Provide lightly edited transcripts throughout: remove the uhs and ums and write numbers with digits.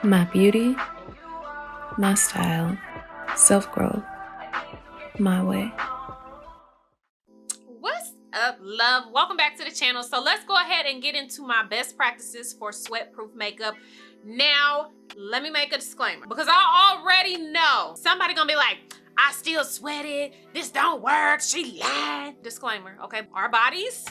My beauty, my style, self-growth, my way. What's up, love? Welcome back to the channel. So let's go ahead and get into my best practices for sweat-proof makeup. Now, let me make a disclaimer because I already know somebody gonna be like, I still sweated, this don't work, she lied. Disclaimer, okay? Our bodies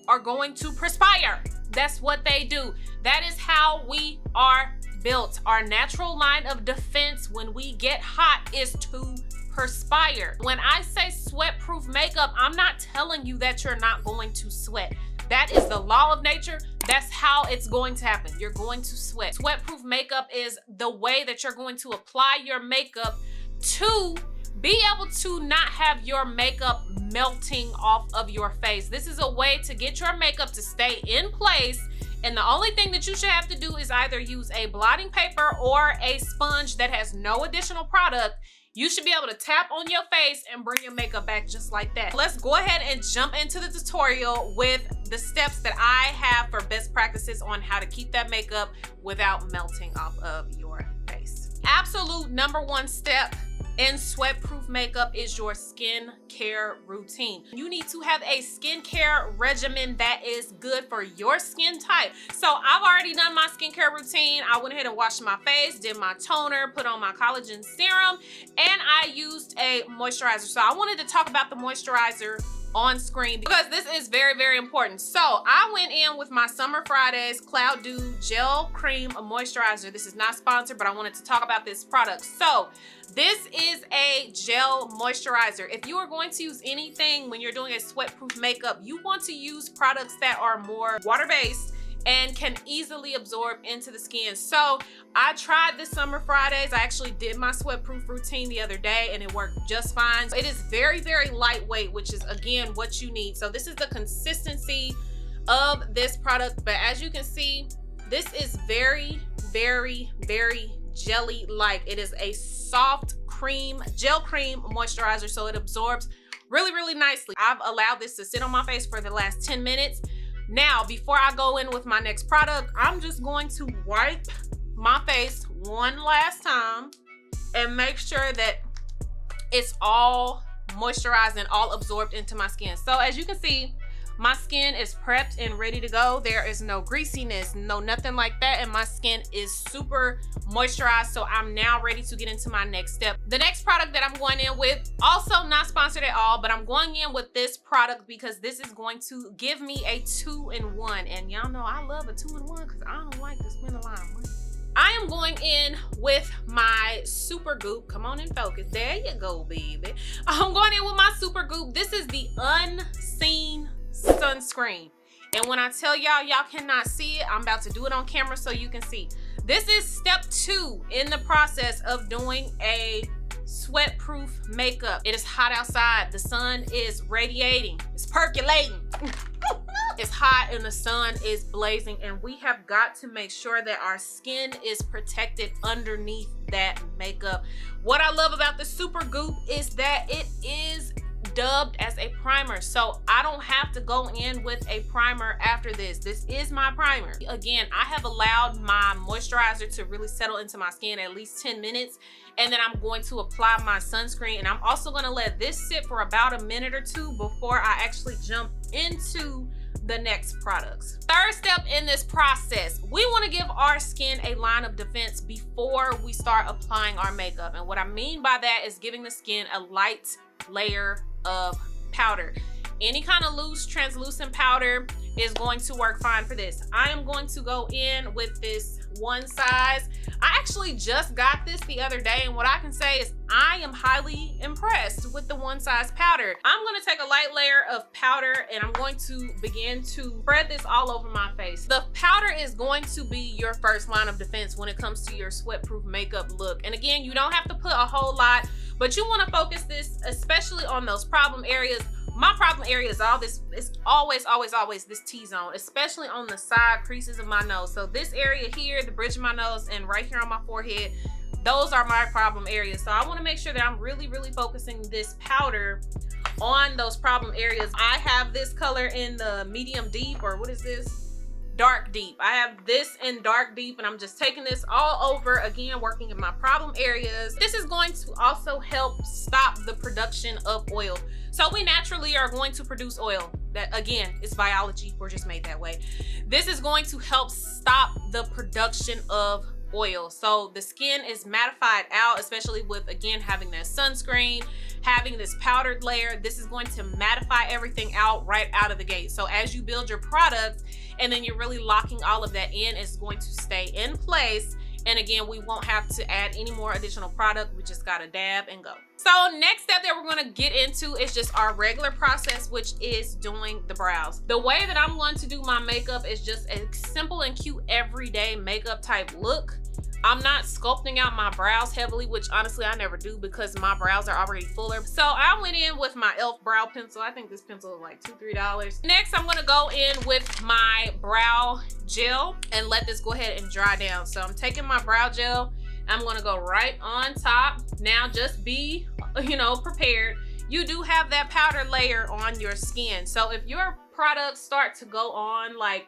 are going to perspire. That's what they do. That is how we are built. Our natural line of defense when we get hot is to perspire. When I say sweat-proof makeup, I'm not telling you that you're not going to sweat. That is the law of nature. That's how it's going to happen. You're going to sweat. Sweat-proof makeup is the way that you're going to apply your makeup to be able to not have your makeup melting off of your face. This is a way to get your makeup to stay in place, and the only thing that you should have to do is either use a blotting paper or a sponge that has no additional product. You should be able to tap on your face and bring your makeup back just like that. Let's go ahead and jump into the tutorial with the steps that I have for best practices on how to keep that makeup without melting off of your face. Absolute number one step in sweat-proof makeup is your skincare routine. You need to have a skincare regimen that is good for your skin type. So I've already done my skincare routine. I went ahead and washed my face, did my toner, put on my collagen serum, and I used a moisturizer. So I wanted to talk about the moisturizer on screen because this is very, very important. So I went in with my Summer Fridays Cloud Dew Gel Cream Moisturizer. This is not sponsored, but I wanted to talk about this product. So this is a gel moisturizer. If you are going to use anything when you're doing a sweat-proof makeup, you want to use products that are more water-based and can easily absorb into the skin. So I tried this Summer Fridays. I actually did my sweat-proof routine the other day and it worked just fine. It is very, very lightweight, which is again what you need. So this is the consistency of this product, but as you can see, this is very, very, very jelly-like. It is a soft cream, gel cream moisturizer, so it absorbs really, really nicely. I've allowed this to sit on my face for the last 10 minutes. Now, before I go in with my next product, I'm just going to wipe my face one last time and make sure that it's all moisturized and all absorbed into my skin. So as you can see, my skin is prepped and ready to go. There is no greasiness, no nothing like that, and my skin is super moisturized. So I'm now ready to get into my next step. The next product that I'm going in with, also not sponsored at all, but I'm going in with this product because this is going to give me a 2-in-1. And y'all know I love a 2-in-1 because I don't like to spend a lot of money. I am going in with my Super Goop. Come on and focus. There you go, baby. I'm going in with my Super Goop. This is the unseen sunscreen, and when I tell y'all cannot see it, I'm about to do it on camera so you can see. This is step 2 in the process of doing a sweat-proof makeup. It is hot outside. The sun is radiating. It's percolating. It's hot and the sun is blazing, and we have got to make sure that our skin is protected underneath that makeup. What I love about the Super Goop is that it is dubbed as a primer, so I don't have to go in with a primer after this. This is my primer. Again, I have allowed my moisturizer to really settle into my skin at least 10 minutes, and then I'm going to apply my sunscreen, and I'm also going to let this sit for about a minute or two before I actually jump into the next products. Third step in this process, we want to give our skin a line of defense before we start applying our makeup, and what I mean by that is giving the skin a light layer of powder. Any kind of loose translucent powder is going to work fine for this. I am going to go in with this one size. I actually just got this the other day, and what I can say is I am highly impressed with the one size powder. I'm going to take a light layer of powder and I'm going to begin to spread this all over my face. The powder is going to be your first line of defense when it comes to your sweat-proof makeup look. And again, you don't have to put a whole lot, but you want to focus this especially on those problem areas. My problem area is all this, it's always this T-zone, especially on the side creases of my nose. So this area here, the bridge of my nose, and right here on my forehead, those are my problem areas. So I want to make sure that I'm really focusing this powder on those problem areas. I have this color in the medium deep, or what is this? dark deep. I have this in dark deep, and I'm just taking this all over, again, working in my problem areas. This is going to also help stop the production of oil. So we naturally are going to produce oil. That, again, is biology. We're just made that way. This is going to help stop the production of oil. So the skin is mattified out, especially with, again, having that sunscreen, having this powdered layer. This is going to mattify everything out right out of the gate. So as you build your products and then you're really locking all of that in, it's going to stay in place. And again, we won't have to add any more additional product. We just gotta dab and go. So next step that we're gonna get into is just our regular process, which is doing the brows. The way that I'm going to do my makeup is just a simple and cute everyday makeup type look. I'm not sculpting out my brows heavily, which honestly I never do because my brows are already fuller. So I went in with my e.l.f. brow pencil. I think this pencil is like $2–3. Next, I'm gonna go in with my brow gel and let this go ahead and dry down. So I'm taking my brow gel, I'm gonna go right on top. Now just be, prepared. You do have that powder layer on your skin. So if your products start to go on like,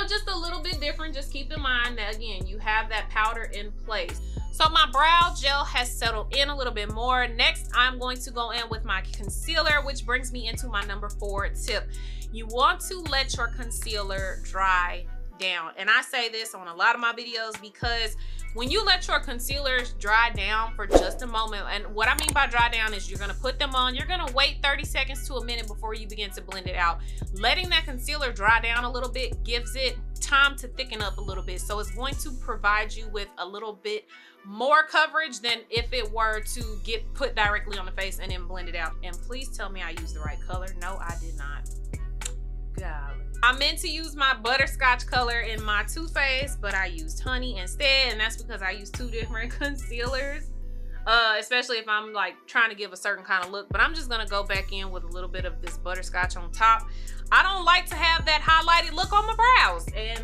just a little bit different, just keep in mind that, again, you have that powder in place. So my brow gel has settled in a little bit more. Next, I'm going to go in with my concealer, which brings me into my number 4 tip. You want to let your concealer dry down. And I say this on a lot of my videos because when you let your concealers dry down for just a moment, and what I mean by dry down is you're gonna put them on, you're gonna wait 30 seconds to a minute before you begin to blend it out. Letting that concealer dry down a little bit gives it time to thicken up a little bit. So it's going to provide you with a little bit more coverage than if it were to get put directly on the face and then blend it out. And please tell me I used the right color. No, I did not. Golly. I meant to use my butterscotch color in my Too Faced, but I used honey instead, and that's because I used 2 different concealers, especially if I'm like trying to give a certain kind of look. But I'm just gonna go back in with a little bit of this butterscotch on top. I don't like to have that highlighted look on my brows, and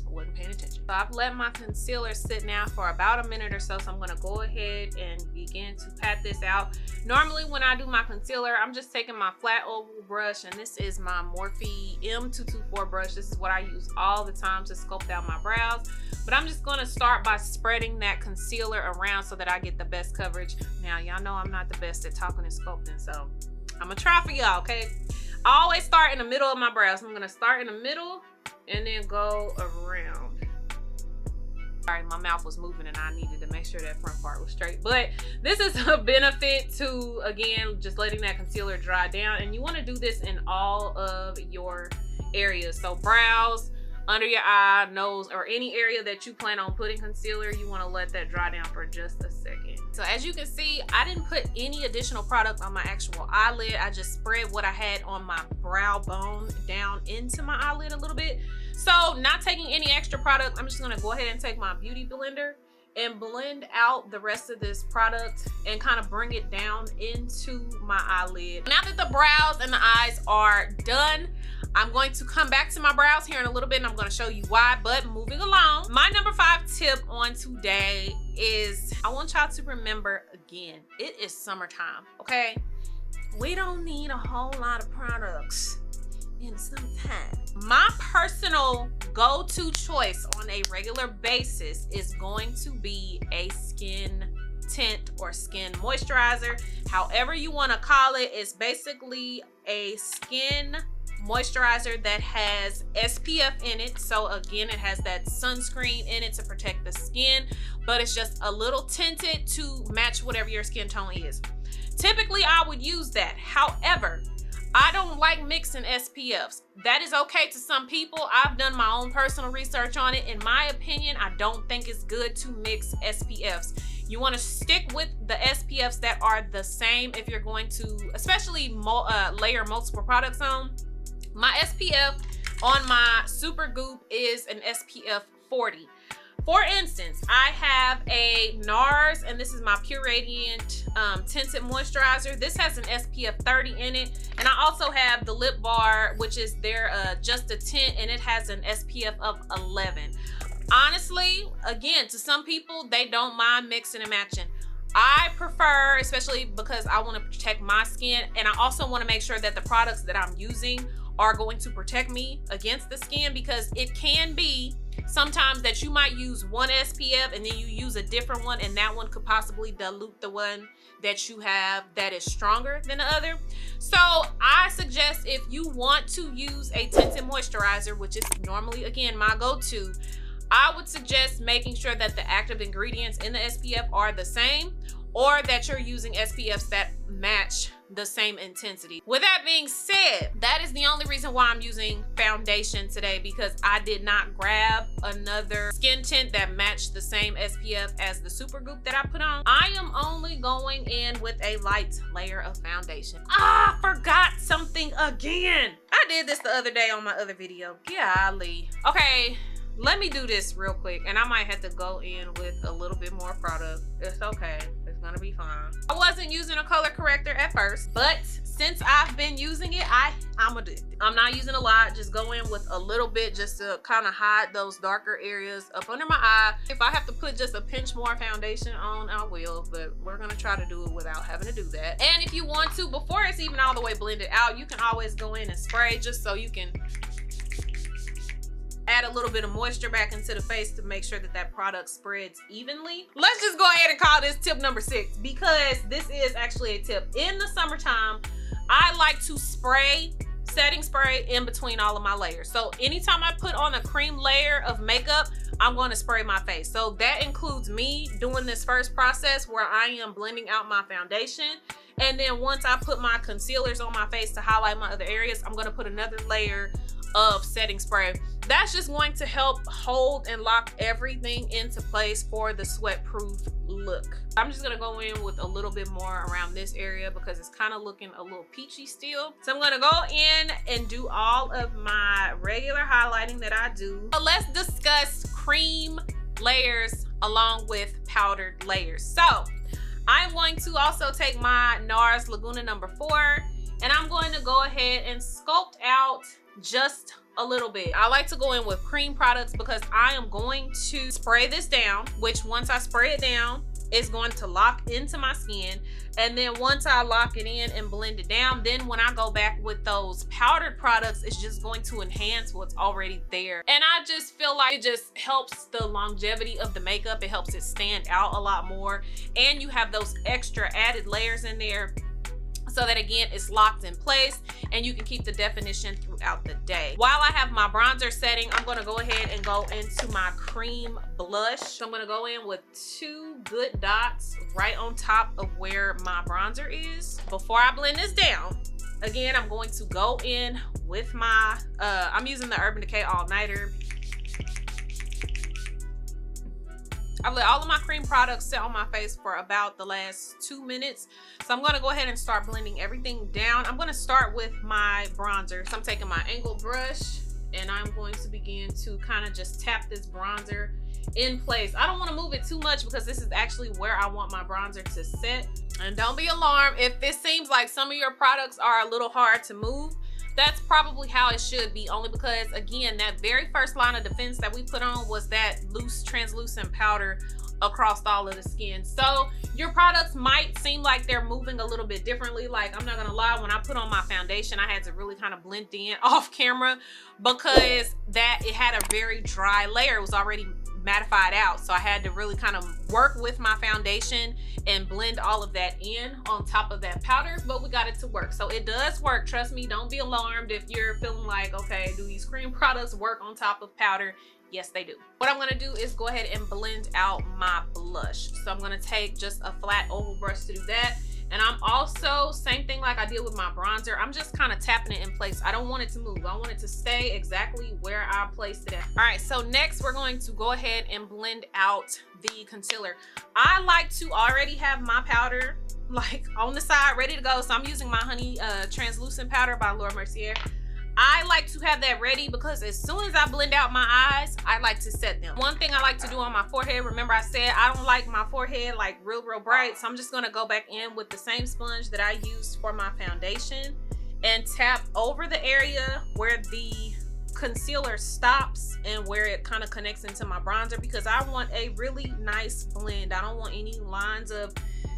I wasn't paying attention. So I've let my concealer sit now for about a minute or so, so I'm gonna go ahead and begin to pat this out. Normally when I do my concealer, I'm just taking my flat oval brush, and this is my Morphe M224 brush. This is what I use all the time to sculpt out my brows. But I'm just gonna start by spreading that concealer around so that I get the best coverage. Now, y'all know I'm not the best at talking and sculpting, so I'm gonna try for y'all, okay? I always start in the middle of my brows. I'm gonna start in the middle and then go around. Sorry, my mouth was moving and I needed to make sure that front part was straight. But this is a benefit to, again, just letting that concealer dry down. And you want to do this in all of your areas. So brows, under your eye, nose, or any area that you plan on putting concealer, you want to let that dry down for just a second. So as you can see, I didn't put any additional product on my actual eyelid. I just spread what I had on my brow bone down into my eyelid a little bit. So not taking any extra product, I'm just gonna go ahead and take my beauty blender and blend out the rest of this product and kind of bring it down into my eyelid. Now that the brows and the eyes are done, I'm going to come back to my brows here in a little bit and I'm going to show you why. But moving along, my number 5 tip on today is I want y'all to remember, again, it is summertime, okay? We don't need a whole lot of products in the summertime. My personal go-to choice on a regular basis is going to be a skin tint or skin moisturizer. However you want to call it, it's basically a skin moisturizer that has SPF in it. So again, it has that sunscreen in it to protect the skin, but it's just a little tinted to match whatever your skin tone is. Typically, I would use that. However, I don't like mixing SPFs. That is okay to some people. I've done my own personal research on it. In my opinion, I don't think it's good to mix SPFs. You want to stick with the SPFs that are the same if you're going to, especially layer multiple products on. My SPF on my Super Goop is an SPF 40. For instance, I have a NARS, and this is my Pure Radiant Tinted Moisturizer. This has an SPF 30 in it. And I also have the Lip Bar, which is their Just a Tint, and it has an SPF of 11. Honestly, again, to some people, they don't mind mixing and matching. I prefer, especially because I want to protect my skin, and I also want to make sure that the products that I'm using are going to protect me against the skin, because it can be sometimes that you might use one SPF and then you use a different one, and that one could possibly dilute the one that you have that is stronger than the other. So I suggest, if you want to use a tinted moisturizer, which is normally, again, my go-to, I would suggest making sure that the active ingredients in the SPF are the same, or that you're using SPFs that match the same intensity. With that being said, that is the only reason why I'm using foundation today, because I did not grab another skin tint that matched the same SPF as the Super Goop that I put on. I am only going in with a light layer of foundation. Ah, forgot something again. I did this the other day on my other video. Golly. Okay, let me do this real quick, and I might have to go in with a little bit more product. It's okay. It's gonna be fine. I wasn't using a color corrector at first, but since I've been using it, I'm addicted. I'm not using a lot, just go in with a little bit just to kind of hide those darker areas up under my eye. If I have to put just a pinch more foundation on, I will, but we're gonna try to do it without having to do that. And if you want to, before it's even all the way blended out, you can always go in and spray just so you can add a little bit of moisture back into the face to make sure that that product spreads evenly. Let's just go ahead and call this tip number 6, because this is actually a tip. In the summertime, I like to spray setting spray in between all of my layers. So anytime I put on a cream layer of makeup, I'm going to spray my face. So that includes me doing this first process where I am blending out my foundation. And then once I put my concealers on my face to highlight my other areas, I'm going to put another layer of setting spray. That's just going to help hold and lock everything into place for the sweat proof look. I'm just gonna go in with a little bit more around this area because it's kind of looking a little peachy still. So I'm gonna go in and do all of my regular highlighting that I do. So let's discuss cream layers along with powdered layers. So I'm going to also take my NARS Laguna number 4, and I'm going to go ahead and sculpt out just a little bit. I like to go in with cream products because I am going to spray this down, which once I spray it down, it's going to lock into my skin. And then once I lock it in and blend it down, then when I go back with those powdered products, it's just going to enhance what's already there. And I just feel like it just helps the longevity of the makeup. It helps it stand out a lot more. And you have those extra added layers in there, so that again, it's locked in place and you can keep the definition throughout the day. While I have my bronzer setting, I'm gonna go ahead and go into my cream blush. So I'm gonna go in with 2 good dots right on top of where my bronzer is. Before I blend this down, again, I'm going to go in with my, I'm using the Urban Decay All Nighter. I've let all of my cream products sit on my face for about the last 2 minutes. So I'm gonna go ahead and start blending everything down. I'm gonna start with my bronzer. So I'm taking my angled brush and I'm going to begin to kind of just tap this bronzer in place. I don't wanna move it too much because this is actually where I want my bronzer to set. And don't be alarmed if this seems like some of your products are a little hard to move. That's probably how it should be, only because again, that very first line of defense that we put on was that loose translucent powder across all of the skin. So your products might seem like they're moving a little bit differently. Like, I'm not gonna lie, when I put on my foundation, I had to really kind of blend in off camera because it had a very dry layer. It was already mattified out, so I had to really kind of work with my foundation and blend all of that in on top of that powder, but we got it to work. So it does work, trust me. Don't be alarmed if you're feeling like, okay, do these cream products work on top of powder? Yes, they do. What I'm gonna do is go ahead and blend out my blush. So I'm gonna take just a flat oval brush to do that. And I'm also, same thing like I did with my bronzer, I'm just kind of tapping it in place. I don't want it to move. I want it to stay exactly where I placed it at. All right, so next we're going to go ahead and blend out the concealer. I like to already have my powder like on the side ready to go. So I'm using my Honey Translucent Powder by Laura Mercier. I like to have that ready because as soon as I blend out my eyes, I like to set them. One thing I like to do on my forehead, remember I said I don't like my forehead like real bright, so I'm just gonna go back in with the same sponge that I used for my foundation and tap over the area where the concealer stops and where it kind of connects into my bronzer, because I want a really nice blend. I don't want any lines of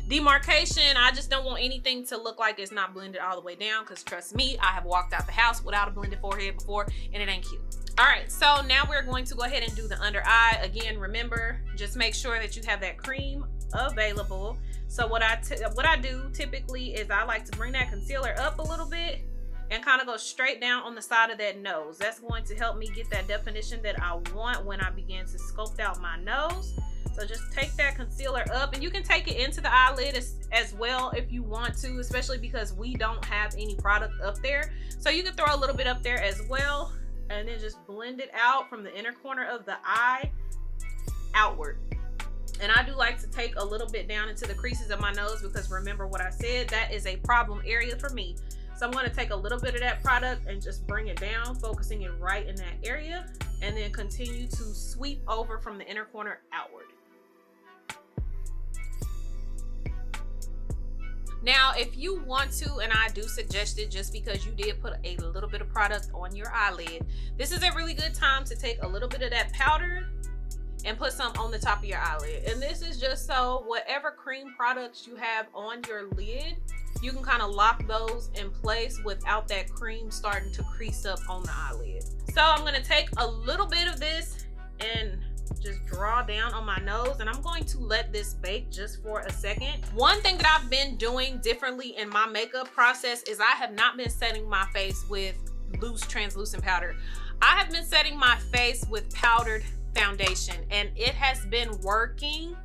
demarcation. I just don't want anything to look like it's not blended all the way down, because trust me, I have walked out the house without a blended forehead before and it ain't cute. All right, so now we're going to go ahead and do the under eye. Again, remember, just make sure that you have that cream available. So what I do typically is I like to bring that concealer up a little bit and kind of go straight down on the side of that nose. That's going to help me get that definition that I want when I begin to sculpt out my nose. So just take that concealer up, and you can take it into the eyelid as well if you want to, especially because we don't have any product up there. So you can throw a little bit up there as well, and then just blend it out from the inner corner of the eye outward. And I do like to take a little bit down into the creases of my nose, because remember what I said, that is a problem area for me. So I'm going to take a little bit of that product and just bring it down, focusing it right in that area, and then continue to sweep over from the inner corner outward. Now, if you want to, and I do suggest it just because you did put a little bit of product on your eyelid, this is a really good time to take a little bit of that powder and put some on the top of your eyelid. And this is just so whatever cream products you have on your lid, you can kind of lock those in place without that cream starting to crease up on the eyelid. So I'm going to take a little bit of this and just draw down on my nose, and I'm going to let this bake just for a second. One thing that I've been doing differently in my makeup process is I have not been setting my face with loose translucent powder. I have been setting my face with powdered foundation, and it has been working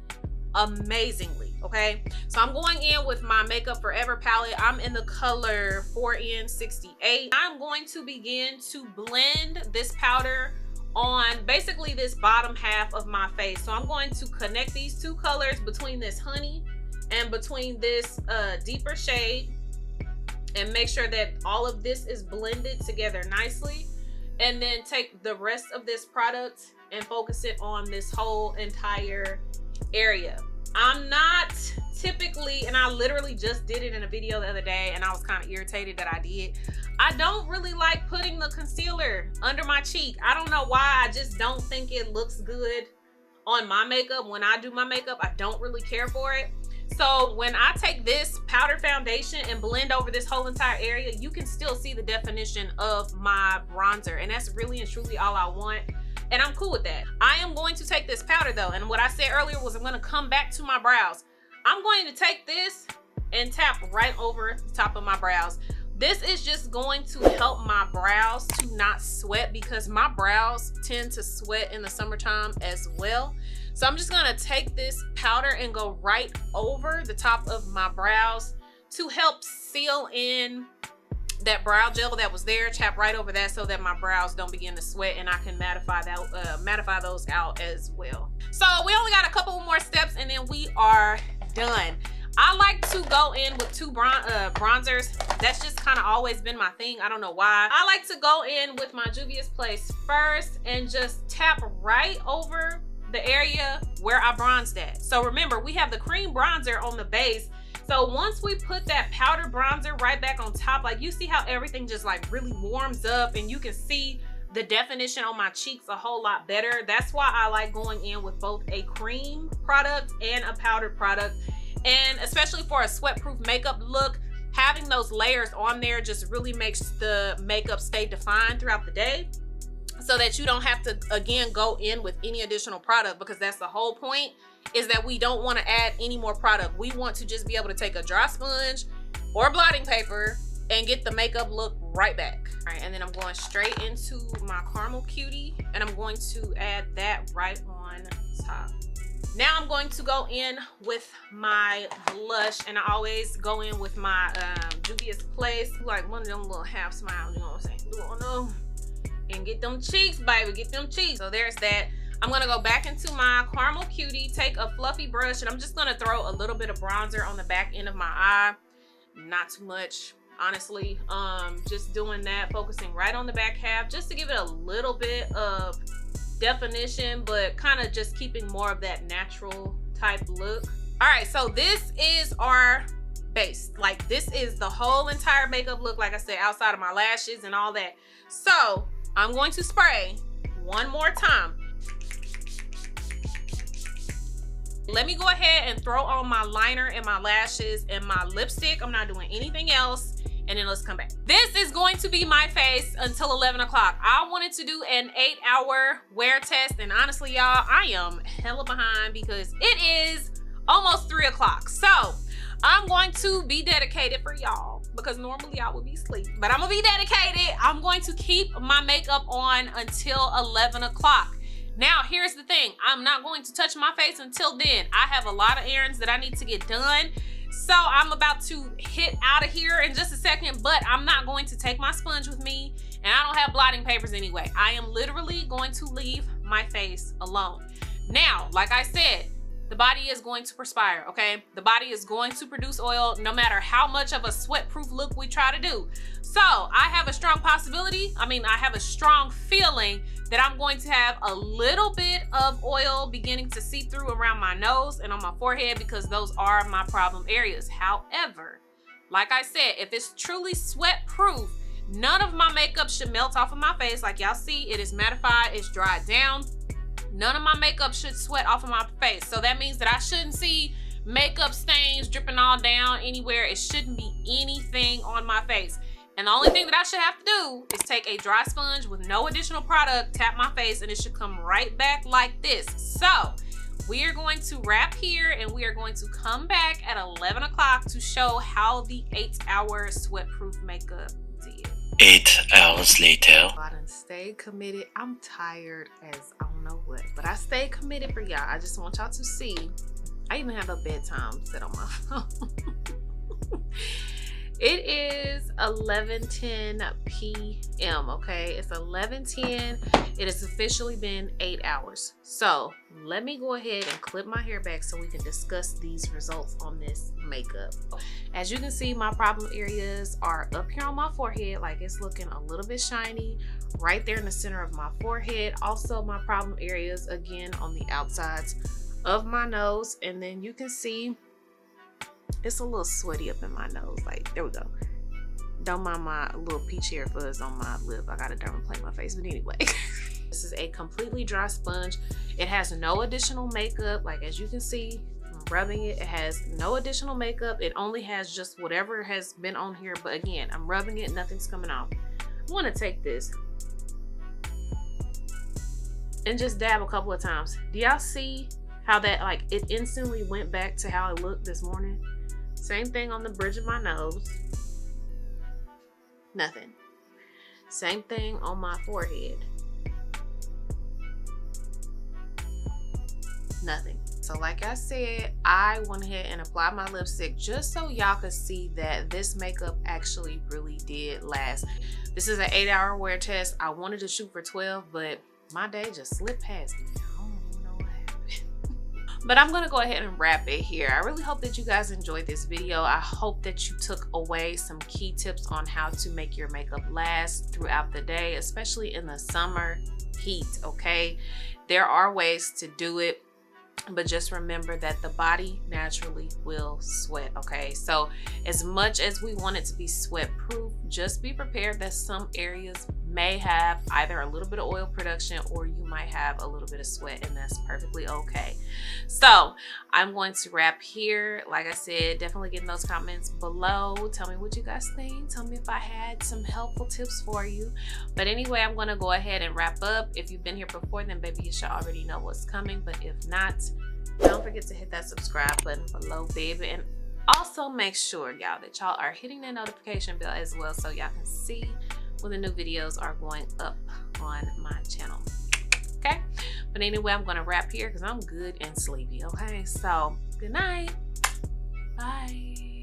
amazingly. Okay, so I'm going in with my Makeup Forever palette. I'm in the color 4N68. I'm going to begin to blend this powder on basically this bottom half of my face. So I'm going to connect these two colors between this honey and between this deeper shade, and make sure that all of this is blended together nicely, and then take the rest of this product and focus it on this whole entire area. I'm not typically, and I literally just did it in a video the other day, and I was kind of irritated that I did. I don't really like putting the concealer under my cheek. I don't know why. I just don't think it looks good on my makeup. When I do my makeup, I don't really care for it. So when I take this powder foundation and blend over this whole entire area, you can still see the definition of my bronzer, and that's really and truly all I want. And I'm cool with that. I am going to take this powder though, and what I said earlier was I'm going to come back to my brows. I'm going to take this and tap right over the top of my brows. This is just going to help my brows to not sweat, because my brows tend to sweat in the summertime as well. So I'm just gonna take this powder and go right over the top of my brows to help seal in that brow gel that was there. Tap right over that so that my brows don't begin to sweat, and I can mattify those out as well. So we only got a couple more steps and then we are done. I like to go in with two bronzers. That's just kind of always been my thing. I don't know why. I like to go in with my Juvia's Place first and just tap right over the area where I bronzed at. So remember, we have the cream bronzer on the base. So once we put that powder bronzer right back on top, like you see how everything just like really warms up, and you can see the definition on my cheeks a whole lot better. That's why I like going in with both a cream product and a powdered product. And especially for a sweat-proof makeup look, having those layers on there just really makes the makeup stay defined throughout the day, so that you don't have to, again, go in with any additional product, because that's the whole point, is that we don't want to add any more product. We want to just be able to take a dry sponge or blotting paper and get the makeup look right back. All right, and then I'm going straight into my Caramel Cutie, and I'm going to add that right on top. Now I'm going to go in with my blush, and I always go in with my Juvia's Place, like one of them little half smiles, you know what I'm saying? Oh no. And get them cheeks, baby, get them cheeks. So there's that. I'm gonna go back into my Caramel Cutie, take a fluffy brush, and I'm just gonna throw a little bit of bronzer on the back end of my eye. Not too much, honestly. Just doing that, focusing right on the back half, just to give it a little bit of definition, but kind of just keeping more of that natural type look. All right, so this is our base. Like, this is the whole entire makeup look, like I said, outside of my lashes and all that. So I'm going to spray one more time. Let me go ahead and throw on my liner and my lashes and my lipstick. I'm not doing anything else. And then let's come back. This is going to be my face until 11 o'clock. I wanted to do an 8-hour wear test. And honestly, y'all, I am hella behind because it is almost 3 o'clock. So I'm going to be dedicated for y'all because normally I would be asleep, but I'm gonna be dedicated. I'm going to keep my makeup on until 11 o'clock. Now, here's the thing. I'm not going to touch my face until then. I have a lot of errands that I need to get done. So I'm about to hit out of here in just a second, but I'm not going to take my sponge with me, and I don't have blotting papers anyway. I am literally going to leave my face alone. Now, like I said, the body is going to perspire, okay? The body is going to produce oil no matter how much of a sweat-proof look we try to do. So I have a strong I have a strong feeling that I'm going to have a little bit of oil beginning to seep through around my nose and on my forehead because those are my problem areas. However, like I said, if it's truly sweat-proof, none of my makeup should melt off of my face. Like y'all see, it is mattified, it's dried down. None of my makeup should sweat off of my face. So that means that I shouldn't see makeup stains dripping all down anywhere. It shouldn't be anything on my face. And the only thing that I should have to do is take a dry sponge with no additional product, tap my face, and it should come right back like this. So we are going to wrap here and we are going to come back at 11 o'clock to show how the 8-hour sweat-proof makeup did. 8 hours later. I done stayed committed. I'm tired as I don't know what, but I stayed committed for y'all. I just want y'all to see. I even have a bedtime set on my phone. It is 11:10 p.m. okay? It's 11:10. It has officially been 8 hours. So let me go ahead and clip my hair back so we can discuss these results on this makeup. As you can see, my problem areas are up here on my forehead. Like it's looking a little bit shiny right there in the center of my forehead. Also my problem areas again on the outsides of my nose. And then you can see it's a little sweaty up in my nose. Like, there we go. Don't mind my little peach hair fuzz on my lip. I gotta dermaplane my face, but anyway. This is a completely dry sponge. It has no additional makeup. Like, as you can see, I'm rubbing it. It has no additional makeup. It only has just whatever has been on here. But again, I'm rubbing it. Nothing's coming off. I want to take this and just dab a couple of times. Do y'all see how that, like, it instantly went back to how it looked this morning? Same thing on the bridge of my nose. Nothing. Same thing on my forehead. Nothing. So like I said, I went ahead and applied my lipstick just so y'all could see that this makeup actually really did last. This is an 8-hour wear test. I wanted to shoot for 12, but my day just slipped past me. But I'm gonna go ahead and wrap it here. I really hope that you guys enjoyed this video. I hope that you took away some key tips on how to make your makeup last throughout the day, especially in the summer heat, okay? There are ways to do it, but just remember that the body naturally will sweat, okay? So as much as we want it to be sweat proof, just be prepared that some areas may have either a little bit of oil production or you might have a little bit of sweat, and that's perfectly okay. So I'm going to wrap here. Like I said, definitely get in those comments below. Tell me what you guys think. Tell me if I had some helpful tips for you. But anyway, I'm going to go ahead and wrap up. If you've been here before, then baby, you should already know what's coming. But if not, don't forget to hit that subscribe button below, baby. And also make sure, y'all, that y'all are hitting that notification bell as well so y'all can see when the new videos are going up on my channel. Okay? But anyway, I'm going to wrap here because I'm good and sleepy. Okay? So, good night. Bye.